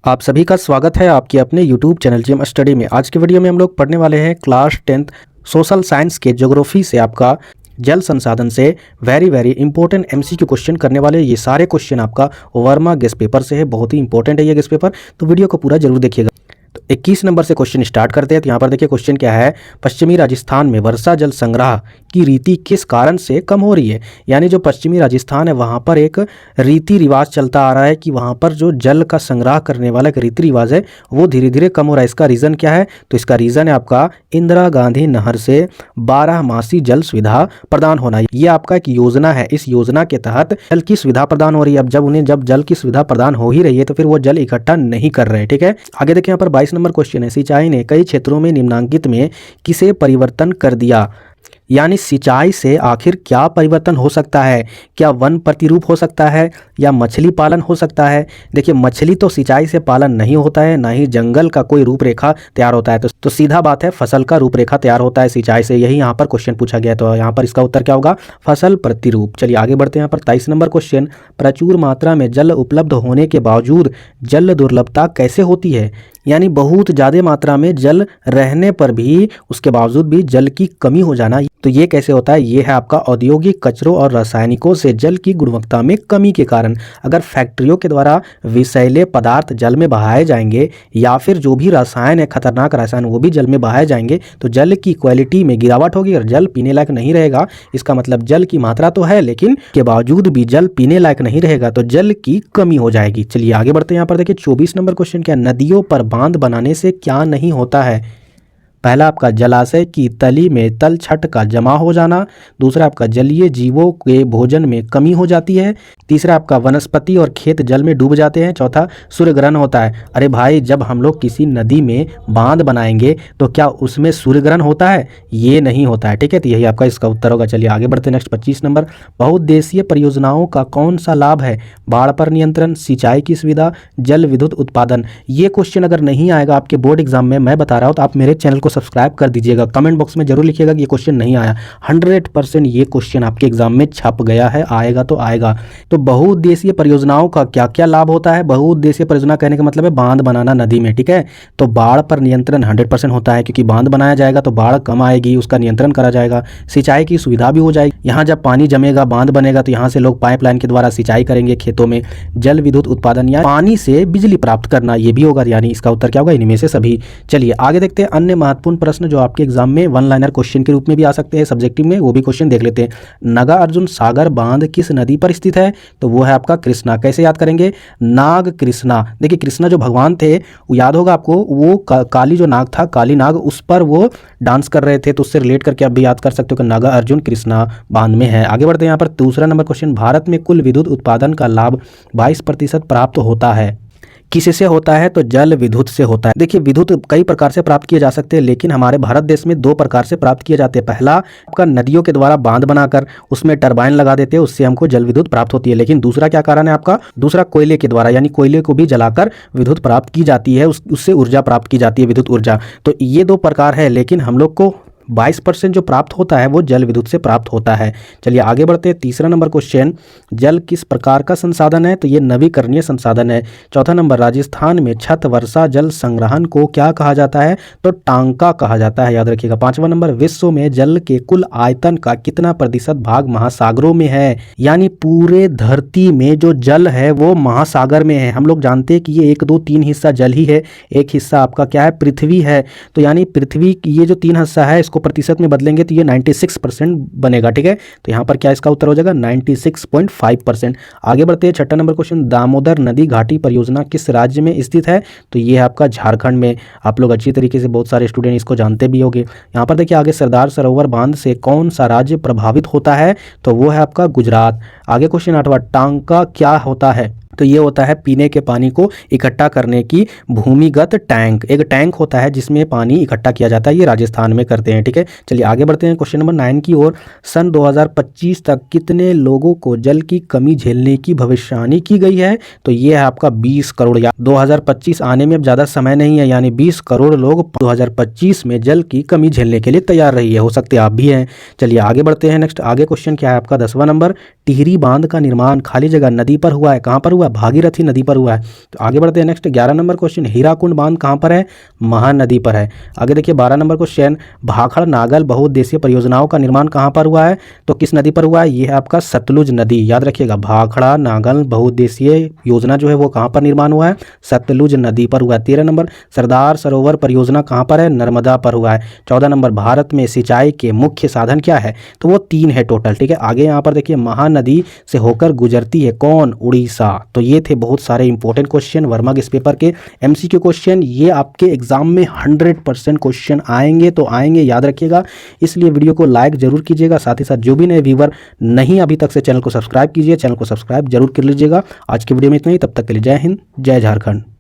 आप सभी का स्वागत है आपके अपने YouTube चैनल जिम स्टडी में। आज के वीडियो में हम लोग पढ़ने वाले हैं क्लास 10th सोशल साइंस के ज्योग्राफी से आपका जल संसाधन से वेरी इंपॉर्टेंट एमसीक्यू क्वेश्चन करने वाले। ये सारे क्वेश्चन आपका वर्मा गेस्ट पेपर से है, बहुत ही इंपॉर्टेंट है ये गेस्ट पेपर, तो वीडियो को पूरा जरूर देखिएगा। तो 21 नंबर से क्वेश्चन स्टार्ट करते हैं। तो यहाँ पर देखिए क्वेश्चन क्या है, पश्चिमी राजस्थान में वर्षा जल संग्रह की रीति किस कारण से कम हो रही है। यानी जो पश्चिमी राजस्थान है वहाँ पर एक रीति रिवाज चलता आ रहा है कि वहाँ पर जो जल का संग्रह करने वाला एक रीति रिवाज है वो धीरे धीरे कम हो रहा है। इसका रीज़न क्या है, तो इसका रीज़न है आपका इंदिरा गांधी नहर से 12 मासी जल सुविधा प्रदान होना। ये आपका एक योजना है, इस योजना के तहत जल की सुविधा प्रदान हो रही है। अब जब जल की सुविधा प्रदान हो ही रही है तो फिर वो जल इकट्ठा नहीं कर रहे। ठीक है, आगे देखिए यहाँ पर 22 नंबर क्वेश्चन है, सिंचाई ने कई क्षेत्रों में निम्नांकित में किसे परिवर्तन कर दिया। यानी सिंचाई से आखिर क्या परिवर्तन हो सकता है, क्या वन प्रतिरूप हो सकता है या मछली पालन हो सकता है। देखिए मछली तो सिंचाई से पालन नहीं होता है, ना ही जंगल का कोई रूपरेखा तैयार होता है, तो सीधा बात है फसल का रूपरेखा तैयार होता है सिंचाई से। यही यहाँ पर क्वेश्चन पूछा गया, तो यहाँ पर इसका उत्तर क्या होगा, फसल प्रतिरूप। चलिए आगे बढ़ते हैं। यहाँ पर 23 नंबर क्वेश्चन, प्रचुर मात्रा में जल उपलब्ध होने के बावजूद जल दुर्लभता कैसे होती है। यानी बहुत ज़्यादा मात्रा में जल रहने पर भी उसके बावजूद भी जल की कमी हो जाना, तो ये कैसे होता है, ये है आपका औद्योगिक कचरों और रासायनिकों से जल की गुणवत्ता में कमी के कारण। अगर फैक्ट्रियों के द्वारा विषैले पदार्थ जल में बहाए जाएंगे या फिर जो भी रसायन है, खतरनाक रसायन, वो भी जल में बहाए जाएंगे तो जल की क्वालिटी में गिरावट होगी और जल पीने लायक नहीं रहेगा। इसका मतलब जल की मात्रा तो है लेकिन के बावजूद भी जल पीने लायक नहीं रहेगा, तो जल की कमी हो जाएगी। चलिए आगे बढ़ते हैं। यहाँ पर देखिए 24 नंबर क्वेश्चन क्या, नदियों पर बांध बनाने से क्या नहीं होता है। पहला आपका जलाशय की तली में तल छट का जमा हो जाना, दूसरा आपका जलीय जीवों के भोजन में कमी हो जाती है, तीसरा आपका वनस्पति और खेत जल में डूब जाते हैं, चौथा सूर्य ग्रहण होता है। अरे भाई, जब हम लोग किसी नदी में बांध बनाएंगे तो क्या उसमें सूर्य ग्रहण होता है, ये नहीं होता है। ठीक है, तो यही आपका इसका उत्तर होगा। चलिए आगे बढ़ते हैं। नेक्स्ट 25 नंबर, बहुउद्देशीय परियोजनाओं का कौन सा लाभ है, बाढ़ पर नियंत्रण, सिंचाई की सुविधा, जल विद्युत उत्पादन। ये क्वेश्चन अगर नहीं आएगा आपके बोर्ड एग्जाम में, मैं बता रहा हूँ, तो आप मेरे चैनल को सब्सक्राइब कर दीजिएगा। कमेंट बॉक्स में जरूर लिखिएगा कि ये क्वेश्चन नहीं आया। 100% ये क्वेश्चन आपके एग्जाम में छप गया है, आएगा तो आएगा। तो बहुउद्देशीय परियोजनाओं का क्या क्या लाभ होता है। बहुउद्देशीय परियोजना कहने का मतलब है बांध बनाना नदी में। ठीक है, तो बाढ़ पर नियंत्रण 100% होता है, क्योंकि बांध बनाया जाएगा तो बाढ़ कम आएगी, उसका नियंत्रण करा जाएगा। सिंचाई की सुविधा भी हो जाएगी, यहाँ जब पानी जमेगा, बांध बनेगा तो यहाँ से लोग पाइपलाइन के द्वारा सिंचाई करेंगे खेतों में। जल विद्युत उत्पादन या पानी से बिजली प्राप्त करना, ये भी होगा। यानी इसका उत्तर क्या होगा, इनमें से सभी। चलिए आगे देखते हैं। अन्य महत्वपूर्ण प्रश्न जो आपके एग्जाम में वन लाइनर क्वेश्चन के रूप में भी आ सकते हैं सब्जेक्टिव में, वो भी क्वेश्चन देख लेते हैं। नागार्जुन सागर बांध किस नदी पर स्थित है, तो वो है आपका कृष्णा। कैसे याद करेंगे, नाग कृष्णा। देखिए कृष्णा जो भगवान थे, वो याद होगा आपको, वो काली जो नाग था, काली नाग, उस पर वो डांस कर रहे थे, तो उससे रिलेट करके आप भी याद कर सकते हो कि नागार्जुन कृष्णा बांध में है। आगे बढ़ते हैं। यहाँ पर दूसरा नंबर क्वेश्चन, भारत में कुल विद्युत उत्पादन का लाभ 22% प्राप्त होता है, किससे होता है, तो जल विद्युत से होता है। देखिए विद्युत कई प्रकार से प्राप्त किए जा सकते हैं, लेकिन हमारे भारत देश में 2 प्रकार से प्राप्त किए जाते हैं। पहला आपका नदियों के द्वारा बांध बनाकर उसमें टरबाइन लगा देते हैं, उससे हमको जल विद्युत प्राप्त होती है। लेकिन दूसरा क्या कारण है आपका, दूसरा कोयले के द्वारा, यानी कोयले को भी जलाकर विद्युत प्राप्त की जाती है, उससे ऊर्जा प्राप्त की जाती है, विद्युत ऊर्जा। तो ये 2 प्रकार है, लेकिन हम लोग को 22% जो प्राप्त होता है वो जल विद्युत से प्राप्त होता है। चलिए आगे बढ़ते हैं। तीसरा नंबर क्वेश्चन, जल किस प्रकार का संसाधन है, तो ये नवीकरणीय संसाधन है। चौथा नंबर, राजस्थान में छत वर्षा जल संग्रहण को क्या कहा जाता है, तो टांका कहा जाता है, याद रखिएगा। 5वां नंबर, विश्व में जल के कुल आयतन का कितना प्रतिशत भाग महासागरों में है। यानी पूरे धरती में जो जल है वो महासागर में है। हम लोग जानते हैं कि ये 1, 2, 3 हिस्सा जल ही है, एक हिस्सा आपका क्या है, पृथ्वी है। तो यानी पृथ्वी की ये जो 3 हिस्सा है, इसको प्रतिशत में बदलेंगे तो ये 96% बनेगा। ठीक है, तो यहाँ पर क्या इसका उत्तर हो जाएगा, 96.5%। आगे बढ़ते हैं। 6वां नंबर क्वेश्चन, दामोदर नदी घाटी परियोजना किस राज्य में स्थित है, तो ये है आपका झारखंड में। आप लोग अच्छी तरीके से, बहुत सारे स्टूडेंट इसको जानते भी होंगे। यहाँ पर देखिए आगे, सरदार सरोवर बांध से कौन सा राज्य प्रभावित होता है, तो वो है आपका गुजरात। आगे क्वेश्चन 8वां, टांका क्या होता है, तो ये होता है पीने के पानी को इकट्ठा करने की भूमिगत टैंक। एक टैंक होता है जिसमें पानी इकट्ठा किया जाता है, ये राजस्थान में करते हैं। ठीक है, चलिए आगे बढ़ते हैं। क्वेश्चन नंबर 9 की ओर, सन 2025 तक कितने लोगों को जल की कमी झेलने की भविष्यवाणी की गई है, तो ये है आपका 20 करोड़। या 2025 आने में अब ज़्यादा समय नहीं है, यानी 20 करोड़ लोग 2025 में जल की कमी झेलने के लिए तैयार रहिए, हो सकते आप भी हैं। चलिए आगे बढ़ते हैं। नेक्स्ट आगे क्वेश्चन क्या है आपका 10वां नंबर, टिहरी बांध का निर्माण खाली जगह नदी पर हुआ है, कहाँ पर हुआ हुआ है? भागीरथी नदी पर हुआ है। तो आगे बढ़ते हैं नेक्स्ट 11 नंबर क्वेश्चन, हीराकुंड बांध कहाँ पर है? महानदी पर है। आगे देखिए 12 नंबर क्वेश्चन, भाखड़ नागल बहुउद्देशीय परियोजनाओं का निर्माण कहाँ पर हुआ है? तो किस नदी पर हुआ है? ये है आपका सतलुज नदी, याद रखिएगा। भाखड़ा नागल बहुउद्देशीय योजना जो है वो कहाँ पर निर्माण हुआ है? सतलुज नदी पर हुआ है। 13 नंबर, सरदार सरोवर परियोजना कहाँ पर है? नर्मदा पर हुआ है। 14 नंबर, भारत में सिंचाई के मुख्य साधन क्या है? तो वो 3 है टोटल, ठीक है। आगे यहाँ पर देखिए महानदी से होकर गुजरती है कौन? उड़ीसा। तो ये थे बहुत सारे इंपॉर्टेंट क्वेश्चन वर्मा के इस पेपर के एमसीक्यू क्वेश्चन। ये आपके एग्जाम में 100% क्वेश्चन आएंगे तो आएंगे, याद रखिएगा। इसलिए वीडियो को लाइक जरूर कीजिएगा, साथ ही साथ जो भी नए व्यूवर नहीं अभी तक से चैनल को सब्सक्राइब कीजिए, चैनल को सब्सक्राइब जरूर कर लीजिएगा। आज की वीडियो में इतना ही, तब तक के लिए जय हिंद, जय झारखंड।